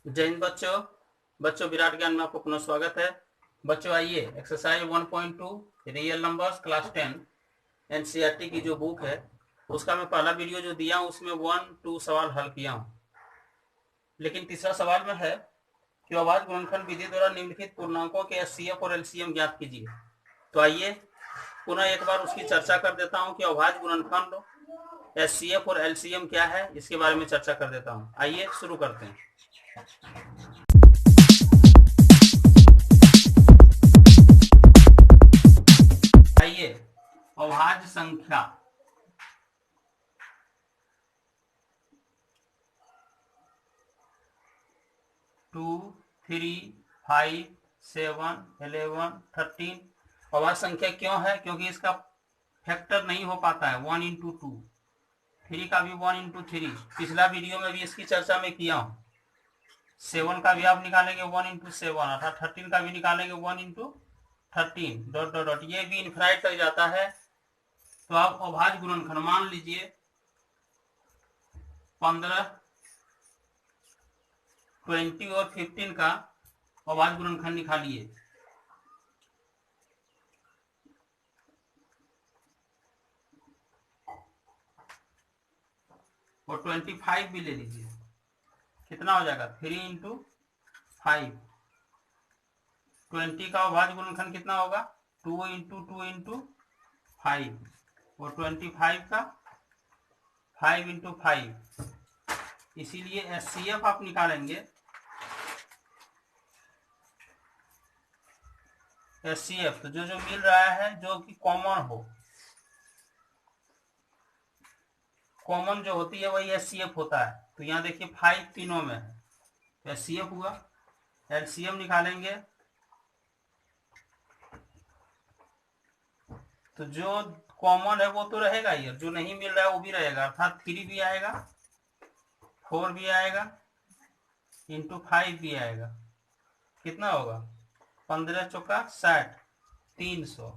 जय हिंद बच्चों विराट ज्ञान में आपको पुनः स्वागत है। बच्चों आइए exercise 1.2 real numbers class 10 NCERT की जो बुक है उसका मैं पहला वीडियो जो दिया हूँ उसमें 1-2 सवाल हल किया हूँ, लेकिन तीसरा सवाल में है कि आवाज गुणनखंड विधि द्वारा निम्नलिखित पूर्णांकों के एचसीएफ और एलसीएम ज्ञात कीजिए। तो आइए पुनः एक बार उसकी चर्चा कर देता हूँ कि अभाज्य गुणनखंड एचसीएफ और एलसीएम क्या है, इसके बारे में चर्चा कर देता हूँ। आइए शुरू करते हैं। आइए अभाज्य संख्या 2, 3, 5, 7, 11, 13 अभाज्य संख्या क्यों है? क्योंकि इसका फैक्टर नहीं हो पाता है 1 इंटू 2, 3 का भी 1 इंटू 3। पिछला वीडियो में भी इसकी चर्चा में किया हूँ। 7 का भी आप निकालेंगे 1 इंटू 7 अर्थात 13 का भी निकालेंगे 1 इंटू 13 डॉट डॉट डॉट, ये भी इनफिनाइट तक जाता है। तो आप अभाज्य गुणनखंड मान लीजिए 15, 20 और 15 का अभाज्य गुणनखंड निकालिए। और 25 भी ले लीजिए, कितना हो जाएगा 3 इंटू 5। 20 का अभाज्य गुणनखंड कितना होगा 2 इंटू 2 इंटू 5 और 25 का 5 इंटू 5। इसीलिए एचसीएफ आप निकालेंगे। एचसीएफ तो जो जो मिल रहा है जो कि कॉमन हो, कॉमन जो होती है वही एचसीएफ होता है। तो यहाँ देखिए 5 तीनों में है, एचसीएफ हुआ। एलसीएम निकालेंगे तो जो कॉमन है वो तो रहेगा ही, जो नहीं मिल रहा है वो भी रहेगा, अर्थात 3 भी आएगा, 4 भी आएगा, इंटू 5 भी आएगा। कितना होगा 15 चौका 60, 300।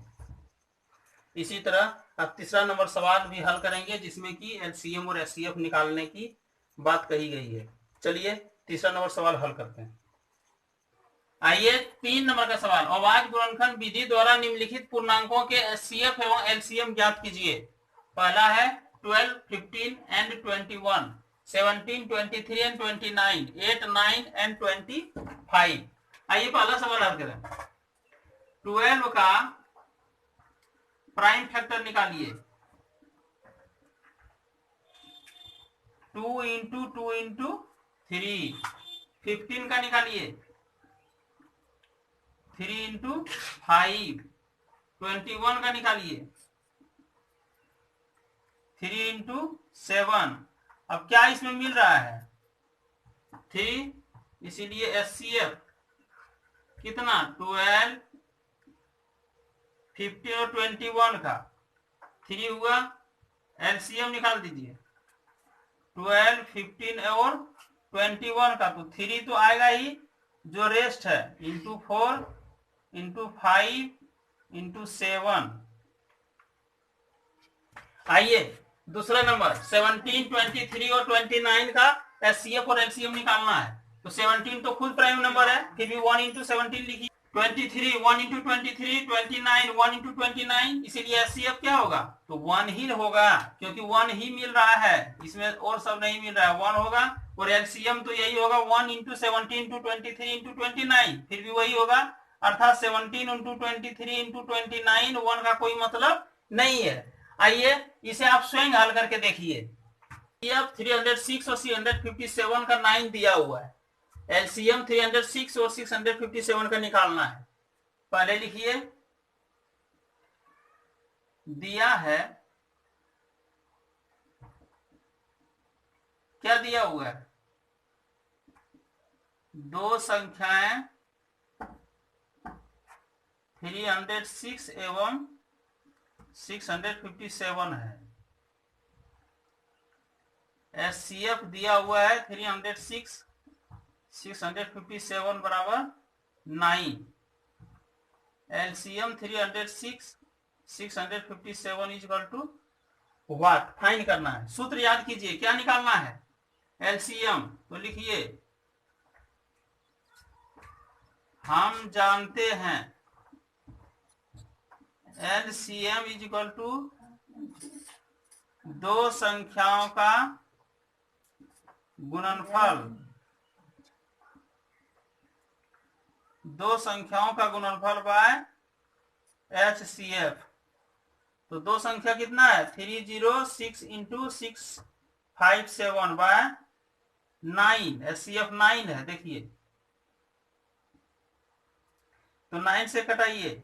इसी तरह अब तीसरा नंबर सवाल भी हल करेंगे जिसमें कि एलसीएम और एचसीएफ निकालने की बात कही गई है। चलिए तीसरा नंबर सवाल हल करते हैं। आइए 3 नंबर का सवाल, अभाज्य गुणनखंड विधि द्वारा निम्नलिखित पूर्णांकों के एचसीएफ एवं एलसीएम ज्ञात कीजिए। पहला है 12, 15 एंड 21, 17, 23 एंड 29, 8, 9 एंड 25। आइए पहला सवाल हल करें। 12 का प्राइम फैक्टर निकालिए। 2 इंटू 2 इंटू 3। 15 का निकालिए 3 इंटू 5। 21 का निकालिए 3 इंटू 7। अब क्या इसमें मिल रहा है 3, इसीलिए एचसीएफ कितना 12, 15 और 21 का 3 हुआ। एलसीएम निकाल दीजिए 12, 15 और 21 का, तो 3 तो आएगा ही, जो रेस्ट है इंटू 4 इंटू 5 इंटू 7। आइए दूसरा नंबर 17, 23 और 29 का एचसीएफ और एलसीएम निकालना है। तो 17 तो खुद प्राइम नंबर है, फिर भी 1 इंटू 17 लिखिए। 23 1 इंटू 23, 29 1 इंटू 29, इसीलिए एचसीएफ क्या होगा तो 1 ही होगा, क्योंकि 1 ही मिल रहा है, इसमें और सब नहीं मिल रहा है, 1 होगा। और एलसीएम तो यही होगा 1 इंटू 17 इंटू 23 इंटू 29, फिर भी वही होगा, अर्थात 17 इंटू 23 इंटू 29, 1 का कोई मतलब नहीं है। आइए इसे आप स्वयं हल करके देखिए। 306 और 357 का 9 दिया हुआ है, एलसीएम 306 और 657 का निकालना है। पहले लिखिए, दिया है, क्या दिया हुआ है, दो संख्याएं 306 एवं 657 है। एचसीएफ दिया हुआ है 306, 657 बराबर 9। LCM 306, 657 is equal to what, find करना है। सूत्र याद कीजिए, क्या निकालना है एलसीएम, तो लिखिए हम जानते हैं LCM इज इक्वल टू दो संख्याओं का गुणनफल, दो संख्याओं का गुणनफल बाय HCF। तो दो संख्या कितना है 306 इंटू 657 बाय 9, HCF 9 है। देखिए तो 9 से कटाइए,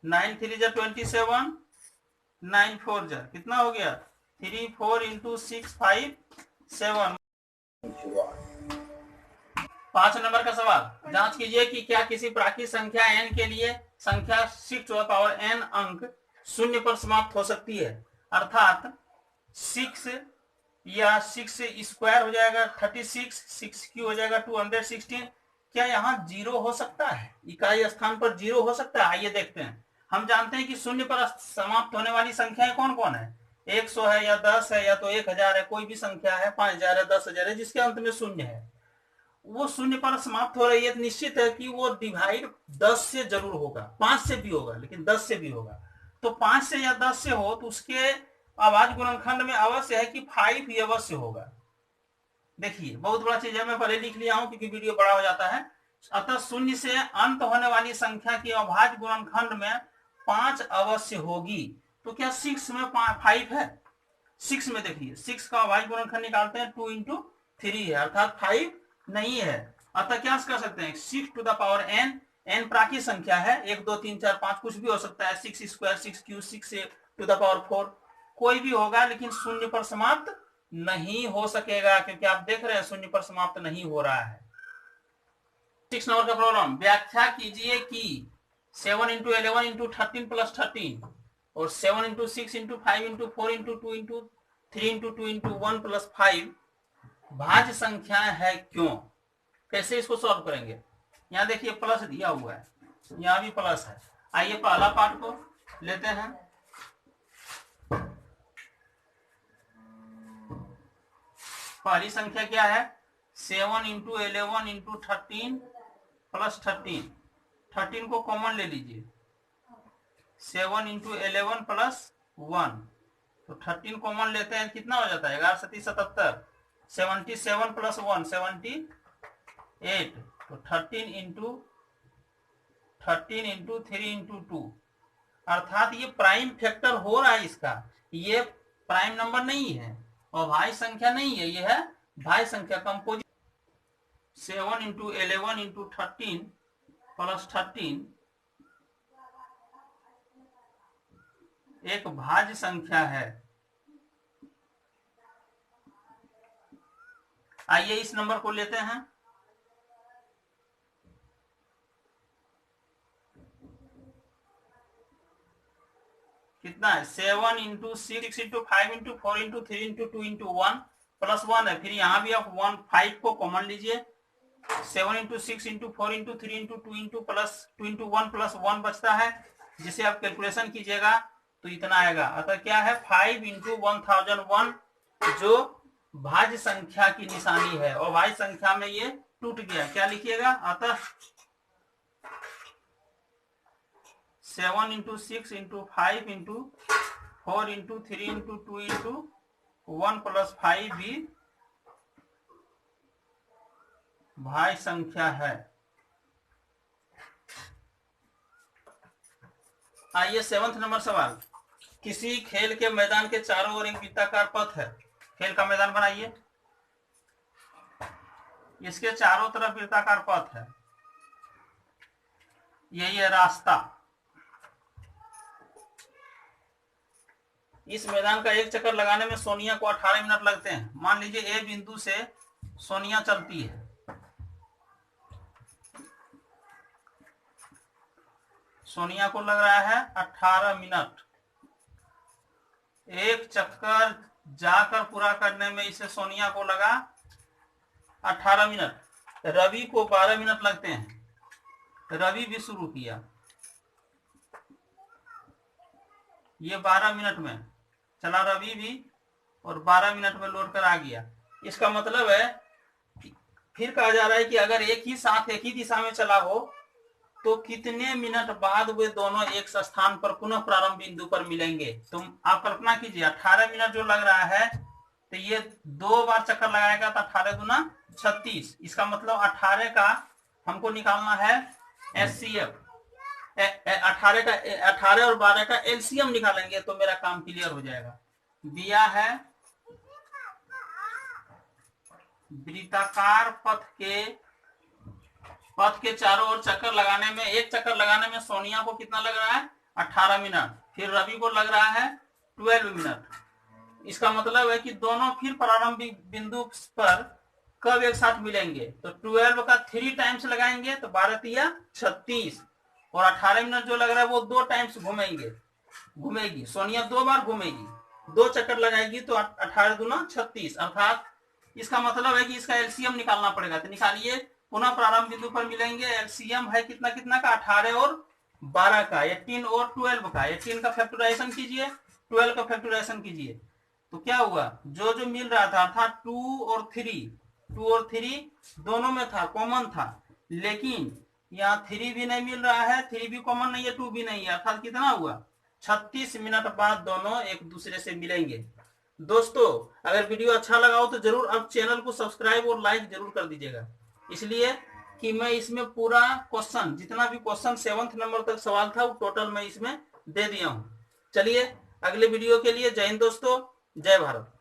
9 3 जा 27, 9 4 जा कितना हो गया 34 इंटू 657। 5 नंबर का सवाल, जांच कीजिए कि क्या किसी प्राकृतिक संख्या n के लिए संख्या 6 टू द पावर n अंक शून्य पर समाप्त हो सकती है, अर्थात 6 या 6 स्क्वायर हो जाएगा 36, 6 क्यू हो जाएगा 216। क्या यहाँ जीरो हो सकता है, इकाई स्थान पर जीरो हो सकता है? आइए देखते हैं। हम जानते हैं कि शून्य पर समाप्त होने वाली संख्याएं कौन कौन है, 100 है या 10 है या तो 1000 है, कोई भी संख्या है, 5000 है, 10,000 है, जिसके अंत में शून्य है, वो शून्य पर समाप्त हो रही है। तो निश्चित है कि वो डिवाइड 10 से जरूर होगा, 5 से भी होगा, लेकिन 10 से भी होगा। तो 5 से या 10 से हो तो उसके अभाज्य गुणनखंड में अवश्य है कि 5 ही अवश्य होगा। देखिए बहुत बड़ा चीज है, मैं पहले लिख लिया हूं क्योंकि वीडियो बड़ा हो जाता है। अतः शून्य से अंत होने वाली संख्या की अभाज्य गुणनखंड में 5 अवश्य होगी। तो क्या 6 में 5 है? 6 में देखिए 6 का अभाज्य गुणनखंड निकालते हैं, 2 इंटू 3 है, अर्थात 5 नहीं है। अतः क्या कर सकते हैं 6 to the power n, n प्राकृतिक संख्या है, 1 2 3 4 5 कुछ भी हो सकता है, 6 square, 6 cube, 6 to the power 4 कोई भी होगा, लेकिन शून्य पर समाप्त नहीं हो सकेगा, क्योंकि आप देख रहे हैं शून्य पर समाप्त नहीं हो रहा है। 6 नंबर का प्रॉब्लम, व्याख्या कीजिए कि 7 इंटू 11 इंटू 13 प्लस 13 और 7 into 6 into 5 into 4 into 2 into 3 into 2 into 1 plus 5 भाज्य संख्या है क्यों? कैसे इसको सॉल्व करेंगे? यहाँ देखिए प्लस दिया हुआ है, यहाँ भी प्लस है। आइए पहला पार्ट को लेते हैं। पहली संख्या क्या है 7 इंटू 11 इंटू 13 प्लस 13 को कॉमन ले लीजिए, 7 इंटू 11 प्लस 1, तो 13 कॉमन लेते हैं, कितना हो जाता है 11 7 77, 77 प्लस 1 78, तो 13 इंटू 3 इंटू 2, अर्थात ये प्राइम फैक्टर हो रहा है इसका, ये प्राइम नंबर नहीं है और भाज्य संख्या नहीं है, ये है भाज्य संख्या कंपोजिट। 7 इंटू 11 इंटू 13 प्लस 13 एक भाज्य संख्या है। आइए इस नंबर को लेते हैं, कितना है 7 into 6 into 5 into 4 into 3 into 2 into 1 plus 1 है, फिर यहां भी आप 1 5 को कॉमन लीजिए, 7 into 6 into 4 into 3 into 2 into plus 2 into 1 plus 1 बचता है, जिसे आप कैलकुलेशन कीजिएगा तो इतना आएगा। अतः क्या है 5 इंटू 1001 जो भाज्य संख्या की निशानी है, और भाज्य संख्या में ये टूट गया, क्या लिखिएगा? अतः 7 into 6 into 5 into 4 into 3 into 2 into 1 plus 5 भी भाज्य संख्या है। आइए 7वां नंबर सवाल, किसी खेल के मैदान के चारों ओर एक वृत्ताकार पथ है, खेल का मैदान बनाइए, इसके चारों तरफ वृत्ताकार पथ है, यही है रास्ता। इस मैदान का एक चक्कर लगाने में सोनिया को 18 मिनट लगते हैं। मान लीजिए ए बिंदु से सोनिया चलती है, सोनिया को लग रहा है 18 मिनट, एक चक्कर जाकर पूरा करने में इसे सोनिया को लगा 18 मिनट, रवि को 12 मिनट लगते हैं, रवि भी शुरू किया, ये 12 मिनट में चला रवि भी, और 12 मिनट में लौट कर आ गया। इसका मतलब है फिर कहा जा रहा है कि अगर एक ही साथ एक ही दिशा में चला हो तो कितने मिनट बाद वे दोनों एक स्थान पर पुनः प्रारंभ बिंदु पर मिलेंगे। तुम आप कल्पना कीजिए 18 मिनट जो लग रहा है तो ये 2 बार चक्कर लगाएगा तो 18 दूना 36। इसका मतलब 18 का हमको निकालना है एचसीएफ। 18 और 12 का एलसीएम निकालेंगे तो मेरा काम क्लियर हो जाएगा। दिया है वृत्ताकार पथ के चारों ओर चक्कर लगाने में, एक चक्कर लगाने में सोनिया को कितना लग रहा है 18 मिनट, फिर रवि को लग रहा है 12 मिनट। इसका मतलब है कि दोनों फिर प्रारंभिक बिंदु पर कब एक साथ मिलेंगे। तो 12 का 3 टाइम्स लगाएंगे तो 12 तिया 36 और 18 मिनट जो लग रहा है वो 2 टाइम्स घूमेगी सोनिया, 2 बार घूमेगी, 2 चक्कर लगाएगी तो 18 दूना 36। अर्थात इसका मतलब है कि इसका एलसीएम निकालना पड़ेगा। तो निकालिए, पुनः प्रारंभ बिंदु पर मिलेंगे। एलसीएम है कितना कितना का 18 और 12 का, 18 और 12 का। 18 का फैक्टराइजेशन कीजिए, 12 का फैक्टराइजेशन कीजिए तो क्या हुआ, जो जो मिल रहा था अर्थात 2 और 3 दोनों में था, कॉमन था। लेकिन यहाँ 3 भी नहीं मिल रहा है, 3 भी कॉमन नहीं है, 2 भी नहीं है। अर्थात कितना हुआ 36 मिनट बाद दोनों एक दूसरे से मिलेंगे। दोस्तों अगर वीडियो अच्छा लगा हो तो जरूर अब चैनल को सब्सक्राइब और लाइक जरूर कर दीजिएगा, इसलिए कि मैं इसमें पूरा क्वेश्चन, जितना भी क्वेश्चन 7th नंबर तक सवाल था वो टोटल मैं इसमें दे दिया हूं। चलिए अगले वीडियो के लिए जय हिंद दोस्तों, जय भारत।